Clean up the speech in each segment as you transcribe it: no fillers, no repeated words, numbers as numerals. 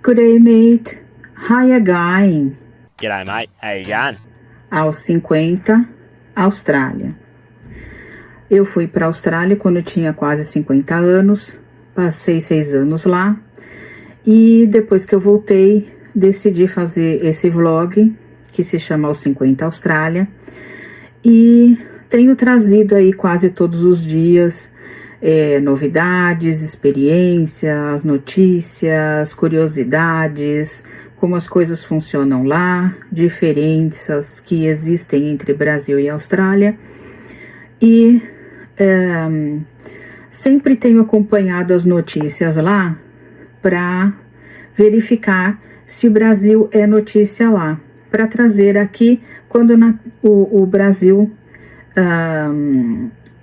Good day, mate. How you going? G'day, mate. How you going? Aos 50, Austrália. Eu fui para a Austrália quando eu tinha quase 50 anos, passei 6 anos lá e depois que eu voltei, decidi fazer esse vlog que se chama Aos 50 Austrália e tenho trazido aí quase todos os dias novidades, experiências, notícias, curiosidades, como as coisas funcionam lá, diferenças que existem entre Brasil e Austrália. E sempre tenho acompanhado as notícias lá para verificar se o Brasil é notícia lá, para trazer aqui quando o Brasil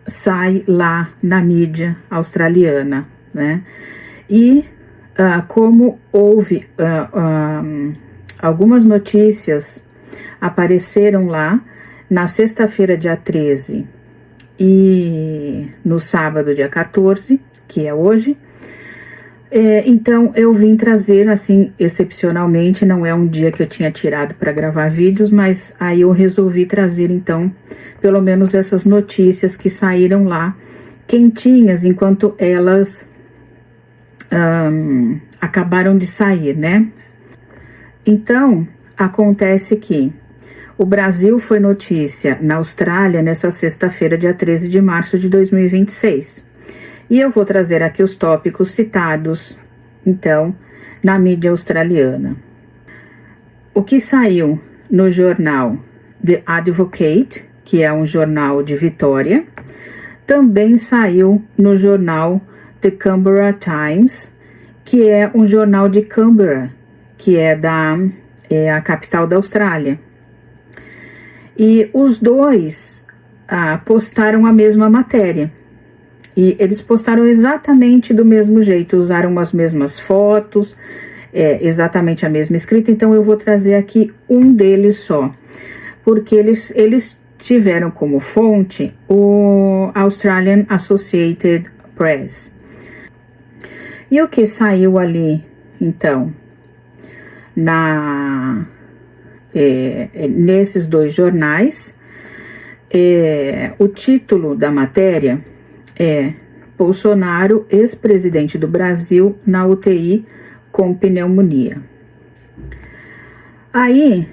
sai lá na mídia australiana, né? E como houve algumas notícias apareceram lá na sexta-feira, dia 13, e no sábado, dia 14, que é hoje. Então eu vim trazer, assim, excepcionalmente, não é um dia que eu tinha tirado para gravar vídeos, mas aí eu resolvi trazer, então, pelo menos essas notícias que saíram lá, quentinhas, enquanto elas acabaram de sair, né? Então, acontece que o Brasil foi notícia na Austrália nessa sexta-feira, dia 13 de março de 2026. E eu vou trazer aqui os tópicos citados, então, na mídia australiana. O que saiu no jornal The Advocate, que é um jornal de Vitória, também saiu no jornal The Canberra Times, que é um jornal de Canberra, que é a capital da Austrália. E os dois postaram a mesma matéria. E eles postaram exatamente do mesmo jeito, usaram as mesmas fotos, exatamente a mesma escrita. Então eu vou trazer aqui um deles só, porque eles tiveram como fonte o Australian Associated Press. E o que saiu ali, então, nesses dois jornais, o título da matéria é Bolsonaro, ex-presidente do Brasil, na UTI com pneumonia. Aí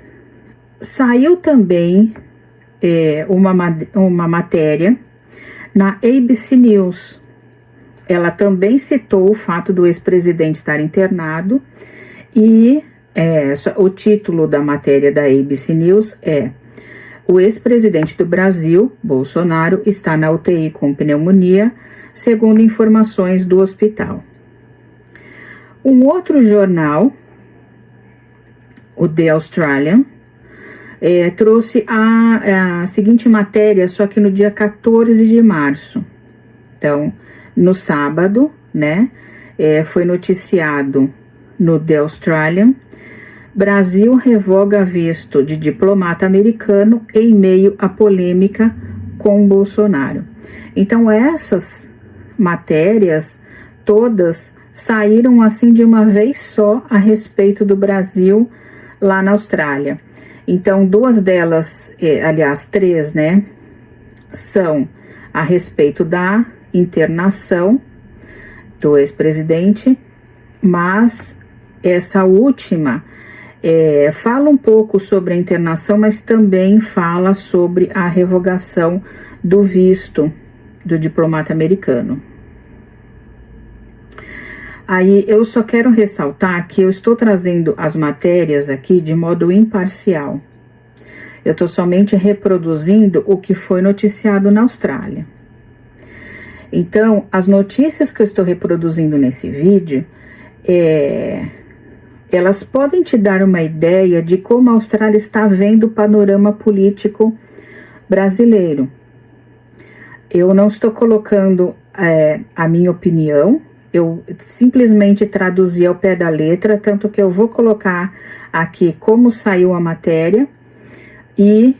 saiu também uma matéria na ABC News. Ela também citou o fato do ex-presidente estar internado e o título da matéria da ABC News é: o ex-presidente do Brasil, Bolsonaro, está na UTI com pneumonia, segundo informações do hospital. Um outro jornal, o The Australian, trouxe a seguinte matéria, só que no dia 14 de março. Então, no sábado, né, foi noticiado no The Australian: Brasil revoga visto de diplomata americano em meio à polêmica com Bolsonaro. Então essas matérias todas saíram assim de uma vez só a respeito do Brasil lá na Austrália. Então 2 delas, aliás 3, né, são a respeito da internação do ex-presidente, mas essa última fala um pouco sobre a internação, mas também fala sobre a revogação do visto do diplomata americano. Aí eu só quero ressaltar que eu estou trazendo as matérias aqui de modo imparcial. Eu estou somente reproduzindo o que foi noticiado na Austrália. Então, as notícias que eu estou reproduzindo nesse vídeo, elas podem te dar uma ideia de como a Austrália está vendo o panorama político brasileiro. Eu não estou colocando a minha opinião, eu simplesmente traduzi ao pé da letra, tanto que eu vou colocar aqui como saiu a matéria e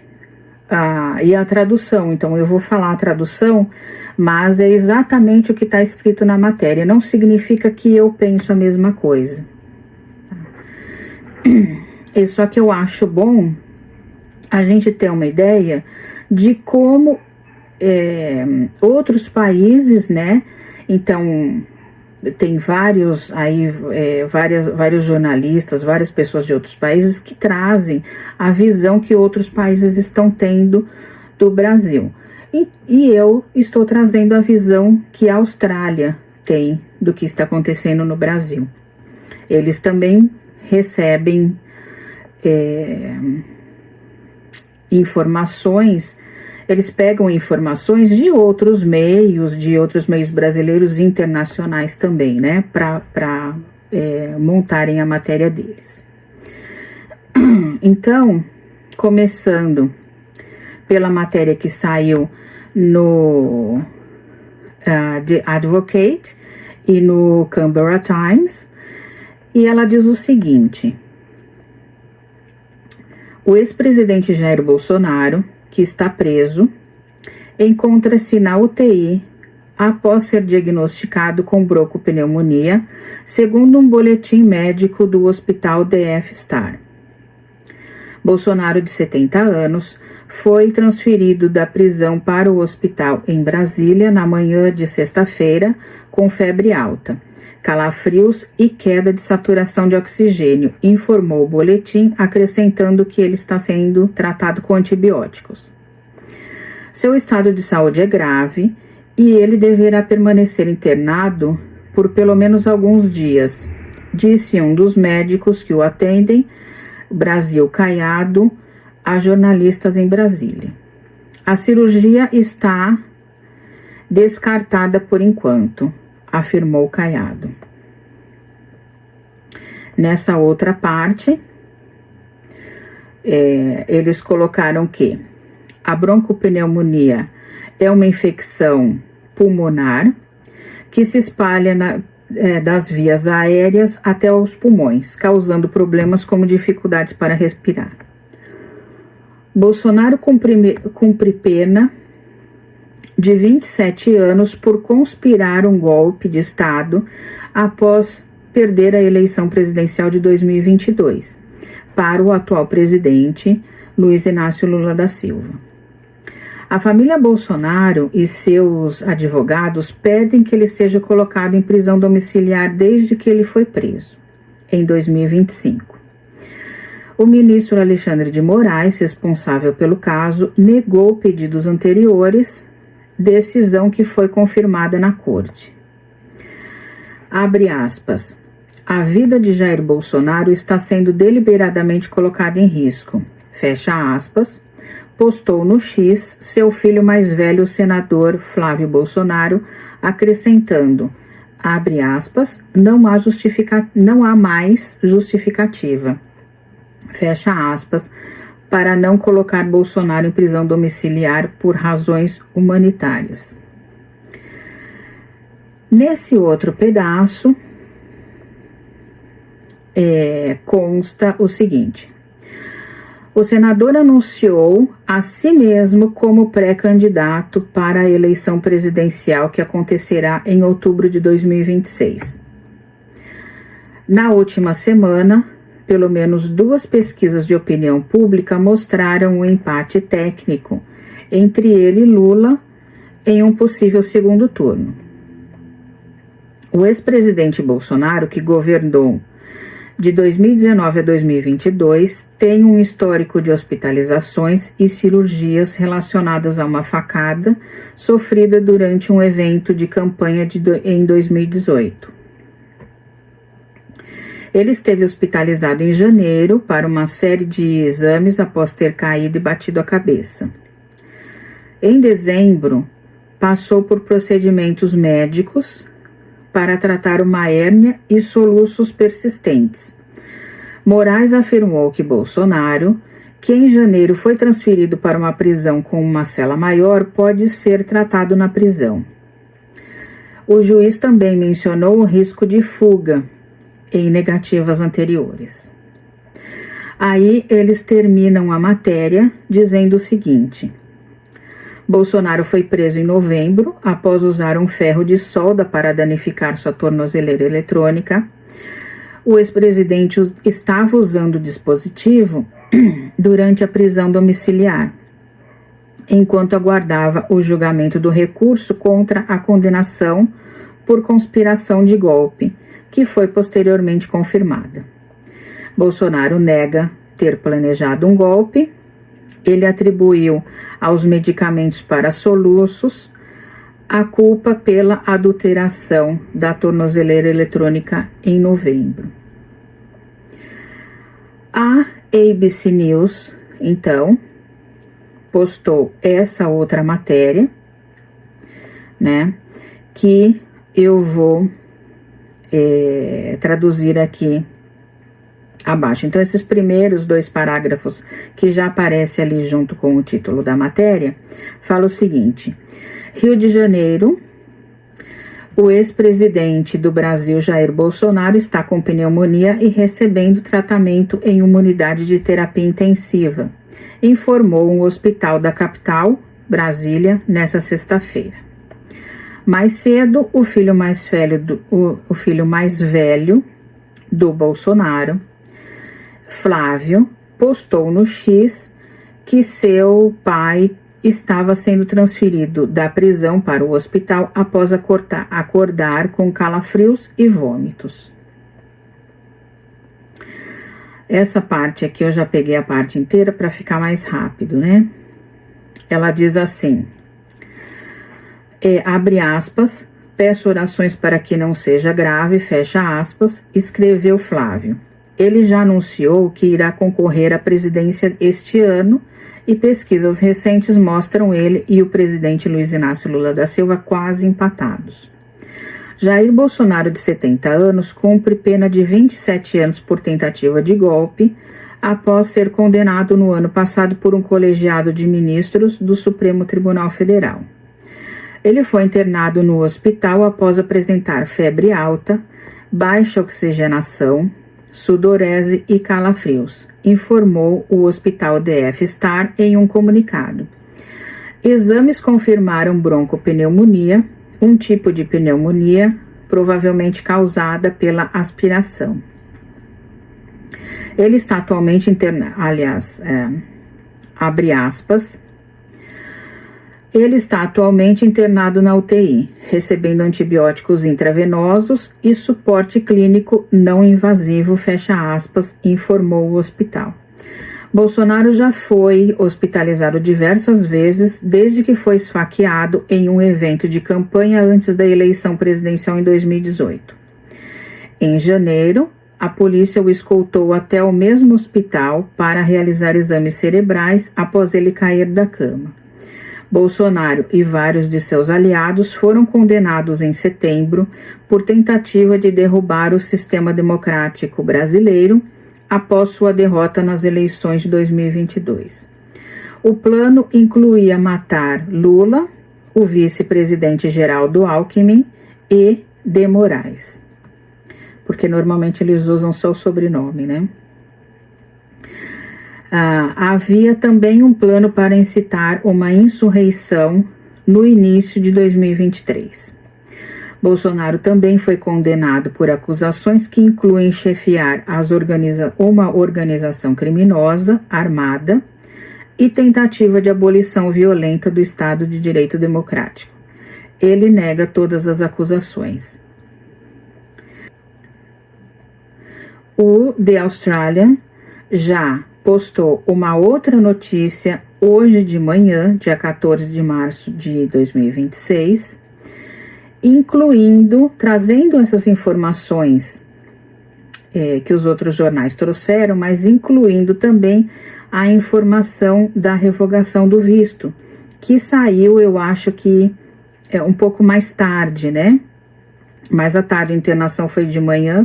a tradução. Então eu vou falar a tradução, mas é exatamente o que está escrito na matéria. Não significa que eu penso a mesma coisa. Só que eu acho bom a gente ter uma ideia de como outros países, né? Então, tem vários jornalistas, várias pessoas de outros países que trazem a visão que outros países estão tendo do Brasil. E eu estou trazendo a visão que a Austrália tem do que está acontecendo no Brasil. Eles também recebem informações, eles pegam informações de outros meios brasileiros e internacionais também, né, para montarem a matéria deles. Então, começando pela matéria que saiu no The Advocate e no Canberra Times, e ela diz o seguinte: o ex-presidente Jair Bolsonaro, que está preso, encontra-se na UTI após ser diagnosticado com broncopneumonia, segundo um boletim médico do Hospital DF Star. Bolsonaro, de 70 anos, foi transferido da prisão para o hospital em Brasília na manhã de sexta-feira com febre alta, calafrios e queda de saturação de oxigênio, informou o boletim, acrescentando que ele está sendo tratado com antibióticos. Seu estado de saúde é grave e ele deverá permanecer internado por pelo menos alguns dias, disse um dos médicos que o atendem, Brasil Caiado, a jornalistas em Brasília. A cirurgia está descartada por enquanto, afirmou Caiado. Nessa outra parte, eles colocaram que a broncopneumonia é uma infecção pulmonar que se espalha das vias aéreas até os pulmões, causando problemas como dificuldades para respirar. Bolsonaro cumpre pena de 27 anos por conspirar um golpe de Estado após perder a eleição presidencial de 2022 para o atual presidente Luiz Inácio Lula da Silva. A família Bolsonaro e seus advogados pedem que ele seja colocado em prisão domiciliar desde que ele foi preso, em 2025. O ministro Alexandre de Moraes, responsável pelo caso, negou pedidos anteriores, decisão que foi confirmada na corte. Abre aspas. A vida de Jair Bolsonaro está sendo deliberadamente colocada em risco. Fecha aspas. Postou no X seu filho mais velho, o senador Flávio Bolsonaro, acrescentando, abre aspas, não há mais justificativa. Fecha aspas, para não colocar Bolsonaro em prisão domiciliar por razões humanitárias. Nesse outro pedaço, consta o seguinte: o senador anunciou a si mesmo como pré-candidato para a eleição presidencial que acontecerá em outubro de 2026. Na última semana, pelo menos 2 pesquisas de opinião pública mostraram um empate técnico entre ele e Lula em um possível segundo turno. O ex-presidente Bolsonaro, que governou de 2019 a 2022, tem um histórico de hospitalizações e cirurgias relacionadas a uma facada sofrida durante um evento de campanha em 2018. Ele esteve hospitalizado em janeiro para uma série de exames após ter caído e batido a cabeça. Em dezembro, passou por procedimentos médicos para tratar uma hérnia e soluços persistentes. Moraes afirmou que Bolsonaro, que em janeiro foi transferido para uma prisão com uma cela maior, pode ser tratado na prisão. O juiz também mencionou o risco de fuga em negativas anteriores. Aí eles terminam a matéria dizendo o seguinte: Bolsonaro foi preso em novembro após usar um ferro de solda para danificar sua tornozeleira eletrônica. o ex-presidente estava usando o dispositivo durante a prisão domiciliar, enquanto aguardava o julgamento do recurso contra a condenação por conspiração de golpe, que foi posteriormente confirmada. Bolsonaro nega ter planejado um golpe. Ele atribuiu aos medicamentos para soluços a culpa pela adulteração da tornozeleira eletrônica em novembro. A ABC News, então, postou essa outra matéria, né, que eu vou traduzir aqui abaixo. Então, esses primeiros 2 parágrafos que já aparecem ali junto com o título da matéria, fala o seguinte: Rio de Janeiro, o ex-presidente do Brasil, Jair Bolsonaro, está com pneumonia e recebendo tratamento em uma unidade de terapia intensiva, informou um hospital da capital, Brasília, nesta sexta-feira. Mais cedo, o filho mais velho do Bolsonaro, Flávio, postou no X que seu pai estava sendo transferido da prisão para o hospital após acordar com calafrios e vômitos. Essa parte aqui eu já peguei a parte inteira para ficar mais rápido, né? Ela diz assim, abre aspas, peço orações para que não seja grave, fecha aspas, escreveu Flávio. Ele já anunciou que irá concorrer à presidência este ano e pesquisas recentes mostram ele e o presidente Luiz Inácio Lula da Silva quase empatados. Jair Bolsonaro, de 70 anos, cumpre pena de 27 anos por tentativa de golpe, após ser condenado no ano passado por um colegiado de ministros do Supremo Tribunal Federal. Ele foi internado no hospital após apresentar febre alta, baixa oxigenação, sudorese e calafrios, informou o Hospital DF Star em um comunicado. Exames confirmaram broncopneumonia, um tipo de pneumonia provavelmente causada pela aspiração. Ele está atualmente abre aspas, ele está atualmente internado na UTI, recebendo antibióticos intravenosos e suporte clínico não invasivo, fecha aspas, informou o hospital. Bolsonaro já foi hospitalizado diversas vezes desde que foi esfaqueado em um evento de campanha antes da eleição presidencial em 2018. Em janeiro, a polícia o escoltou até o mesmo hospital para realizar exames cerebrais após ele cair da cama. Bolsonaro e vários de seus aliados foram condenados em setembro por tentativa de derrubar o sistema democrático brasileiro após sua derrota nas eleições de 2022. O plano incluía matar Lula, o vice-presidente Geraldo Alckmin e de Moraes, porque normalmente eles usam seu sobrenome, né? Havia também um plano para incitar uma insurreição no início de 2023. Bolsonaro também foi condenado por acusações que incluem chefiar uma organização criminosa armada e tentativa de abolição violenta do Estado de Direito Democrático. Ele nega todas as acusações. O The Australian já postou uma outra notícia hoje de manhã, dia 14 de março de 2026, trazendo essas informações que os outros jornais trouxeram, mas incluindo também a informação da revogação do visto, que saiu, eu acho que um pouco mais tarde, né? Mais à tarde, a internação foi de manhã,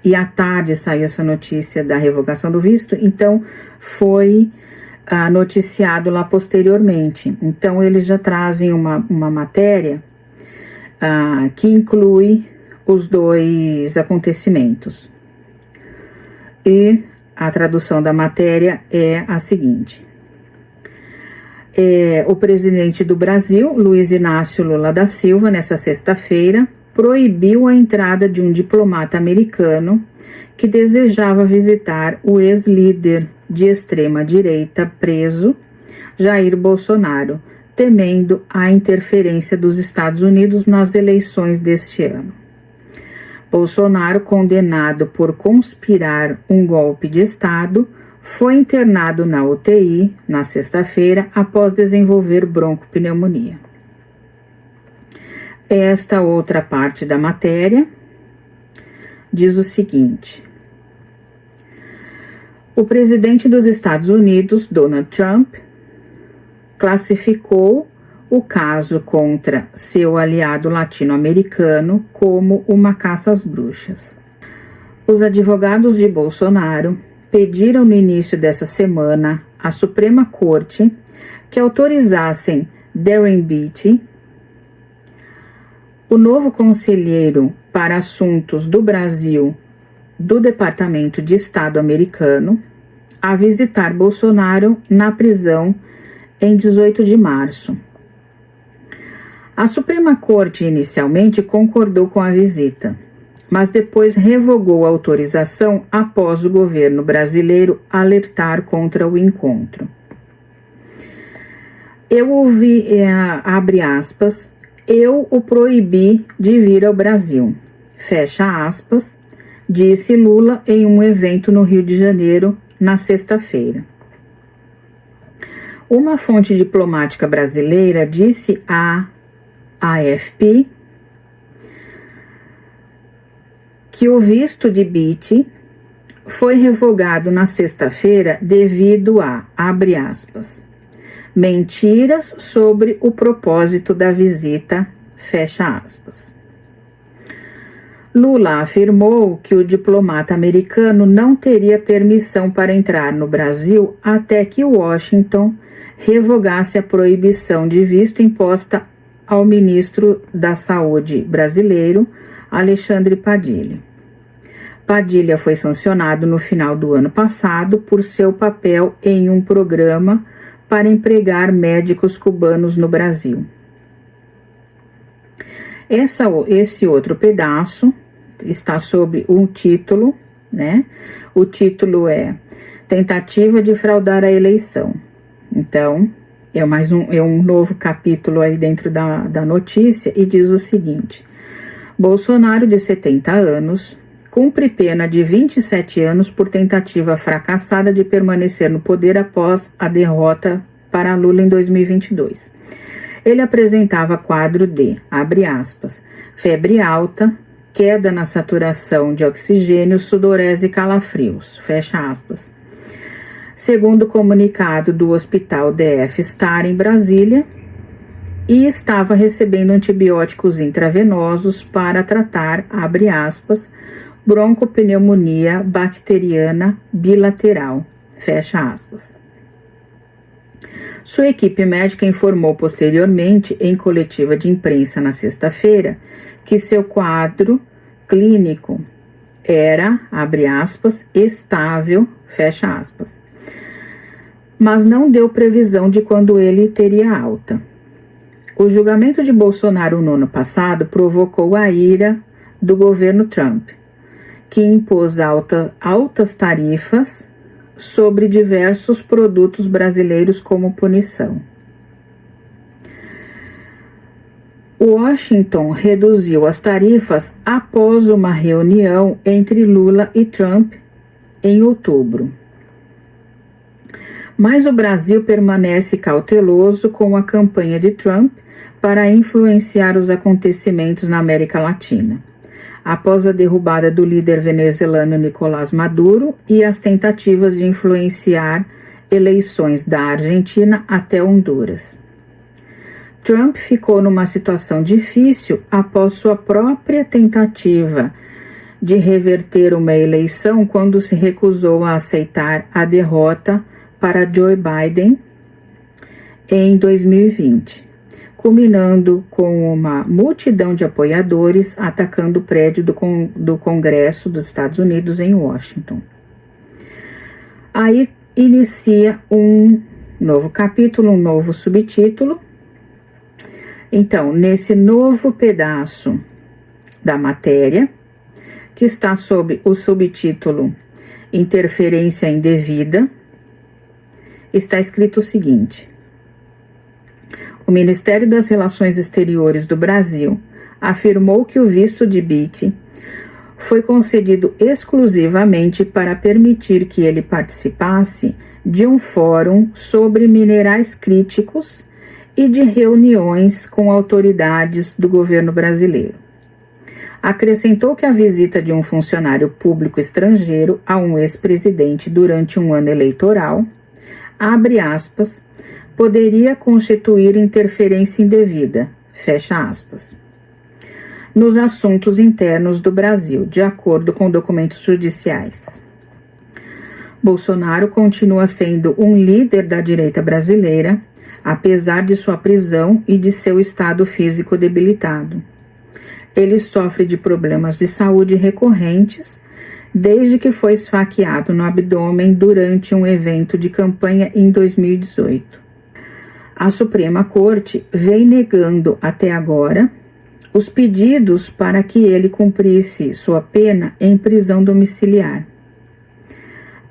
e à tarde saiu essa notícia da revogação do visto, então foi noticiado lá posteriormente. Então, eles já trazem uma matéria que inclui os dois acontecimentos. E a tradução da matéria é a seguinte. O presidente do Brasil, Luiz Inácio Lula da Silva, nessa sexta-feira, proibiu a entrada de um diplomata americano que desejava visitar o ex-líder de extrema-direita preso, Jair Bolsonaro, temendo a interferência dos Estados Unidos nas eleições deste ano. Bolsonaro, condenado por conspirar um golpe de Estado, foi internado na UTI na sexta-feira após desenvolver broncopneumonia. Esta outra parte da matéria diz o seguinte: o presidente dos Estados Unidos, Donald Trump, classificou o caso contra seu aliado latino-americano como uma caça às bruxas. Os advogados de Bolsonaro pediram no início dessa semana à Suprema Corte que autorizassem Darren Beattie, o novo conselheiro para assuntos do Brasil do Departamento de Estado americano, a visitar Bolsonaro na prisão em 18 de março. A Suprema Corte inicialmente concordou com a visita, mas depois revogou a autorização após o governo brasileiro alertar contra o encontro. Eu ouvi, abre aspas, eu o proibi de vir ao Brasil, fecha aspas, disse Lula em um evento no Rio de Janeiro na sexta-feira. Uma fonte diplomática brasileira disse à AFP que o visto de Beattie foi revogado na sexta-feira devido a, abre aspas, mentiras sobre o propósito da visita, fecha aspas. Lula afirmou que o diplomata americano não teria permissão para entrar no Brasil até que Washington revogasse a proibição de visto imposta ao ministro da Saúde brasileiro, Alexandre Padilha. Padilha foi sancionado no final do ano passado por seu papel em um programa para empregar médicos cubanos no Brasil. Esse outro pedaço está sob um título, né? O título é Tentativa de fraudar a eleição. Então, é um novo capítulo aí dentro da notícia e diz o seguinte: Bolsonaro, de 70 anos, cumpre pena de 27 anos por tentativa fracassada de permanecer no poder após a derrota para Lula em 2022. Ele apresentava quadro de, abre aspas, febre alta, queda na saturação de oxigênio, sudorese e calafrios, fecha aspas. Segundo o comunicado do Hospital DF Star em Brasília, e estava recebendo antibióticos intravenosos para tratar, abre aspas, broncopneumonia bacteriana bilateral, fecha aspas. Sua equipe médica informou posteriormente, em coletiva de imprensa na sexta-feira, que seu quadro clínico era, abre aspas, estável, fecha aspas, mas não deu previsão de quando ele teria alta. O julgamento de Bolsonaro no ano passado provocou a ira do governo Trump, que impôs altas tarifas sobre diversos produtos brasileiros como punição. Washington reduziu as tarifas após uma reunião entre Lula e Trump em outubro. Mas o Brasil permanece cauteloso com a campanha de Trump para influenciar os acontecimentos na América Latina, após a derrubada do líder venezuelano Nicolás Maduro e as tentativas de influenciar eleições da Argentina até Honduras. Trump ficou numa situação difícil após sua própria tentativa de reverter uma eleição quando se recusou a aceitar a derrota para Joe Biden em 2020, culminando com uma multidão de apoiadores atacando o prédio do Congresso dos Estados Unidos em Washington. Aí inicia um novo capítulo, um novo subtítulo. Então, nesse novo pedaço da matéria, que está sob o subtítulo Interferência Indevida, está escrito o seguinte: o Ministério das Relações Exteriores do Brasil afirmou que o visto de Bitti foi concedido exclusivamente para permitir que ele participasse de um fórum sobre minerais críticos e de reuniões com autoridades do governo brasileiro. Acrescentou que a visita de um funcionário público estrangeiro a um ex-presidente durante um ano eleitoral, abre aspas, poderia constituir interferência indevida, fecha aspas, nos assuntos internos do Brasil, de acordo com documentos judiciais. Bolsonaro continua sendo um líder da direita brasileira, apesar de sua prisão e de seu estado físico debilitado. Ele sofre de problemas de saúde recorrentes desde que foi esfaqueado no abdômen durante um evento de campanha em 2018. A Suprema Corte vem negando até agora os pedidos para que ele cumprisse sua pena em prisão domiciliar.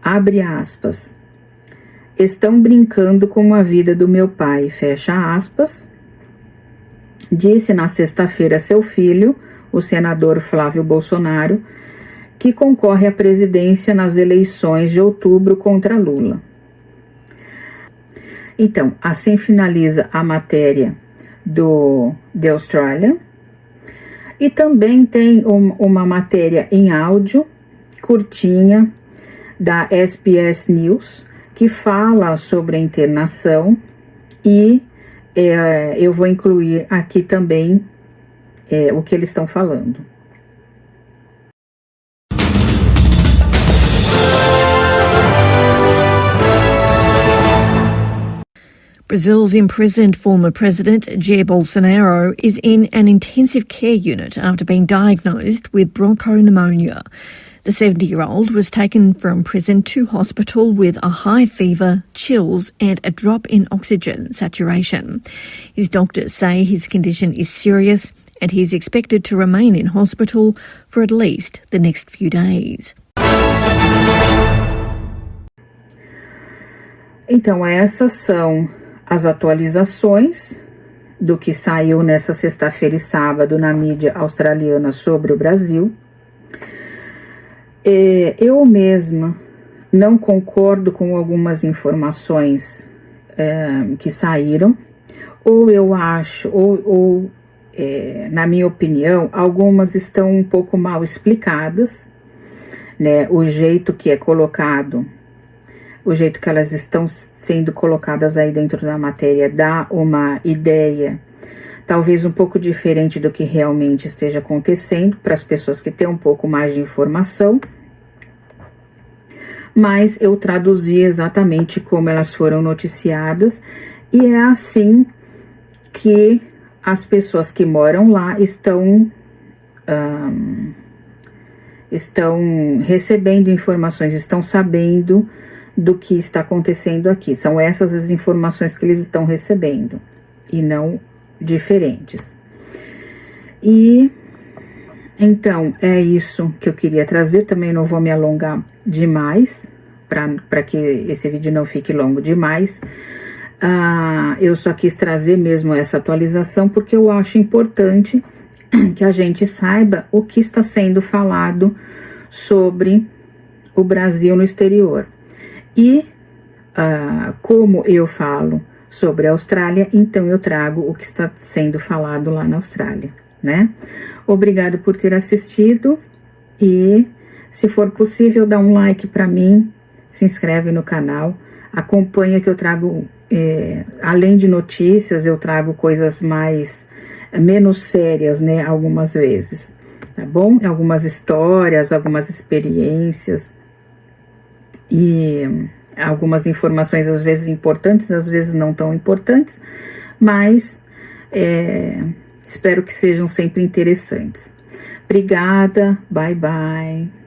Abre aspas. Estão brincando com a vida do meu pai, fecha aspas. Disse na sexta-feira seu filho, o senador Flávio Bolsonaro, que concorre à presidência nas eleições de outubro contra Lula. Então, assim finaliza a matéria do The Australian. E também tem uma matéria em áudio, curtinha, da SBS News, que fala sobre a internação e eu vou incluir aqui também o que eles estão falando. Brazil's imprisoned former president, Jair Bolsonaro, is in an intensive care unit after being diagnosed with bronchopneumonia. The 70-year-old was taken from prison to hospital with a high fever, chills and a drop in oxygen saturation. His doctors say his condition is serious and he's expected to remain in hospital for at least the next few days. Então, essas são as atualizações do que saiu nessa sexta-feira e sábado na mídia australiana sobre o Brasil. Eu mesma não concordo com algumas informações que saíram, ou eu acho, na minha opinião, algumas estão um pouco mal explicadas, né? O jeito que é colocado, o jeito que elas estão sendo colocadas aí dentro da matéria dá uma ideia talvez um pouco diferente do que realmente esteja acontecendo para as pessoas que têm um pouco mais de informação, mas eu traduzi exatamente como elas foram noticiadas e é assim que as pessoas que moram lá estão recebendo informações, estão sabendo do que está acontecendo aqui. São essas as informações que eles estão recebendo e não diferentes. E então é isso que eu queria trazer. Também não vou me alongar demais para que esse vídeo não fique longo demais. Eu só quis trazer mesmo essa atualização porque eu acho importante que a gente saiba o que está sendo falado sobre o Brasil no exterior. E como eu falo sobre a Austrália, então eu trago o que está sendo falado lá na Austrália, né? Obrigado por ter assistido e, se for possível, dá um like para mim, se inscreve no canal, acompanha que eu trago, além de notícias, eu trago coisas menos sérias, né? Algumas vezes, tá bom? Algumas histórias, algumas experiências e algumas informações às vezes importantes, às vezes não tão importantes, mas espero que sejam sempre interessantes. Obrigada, bye bye.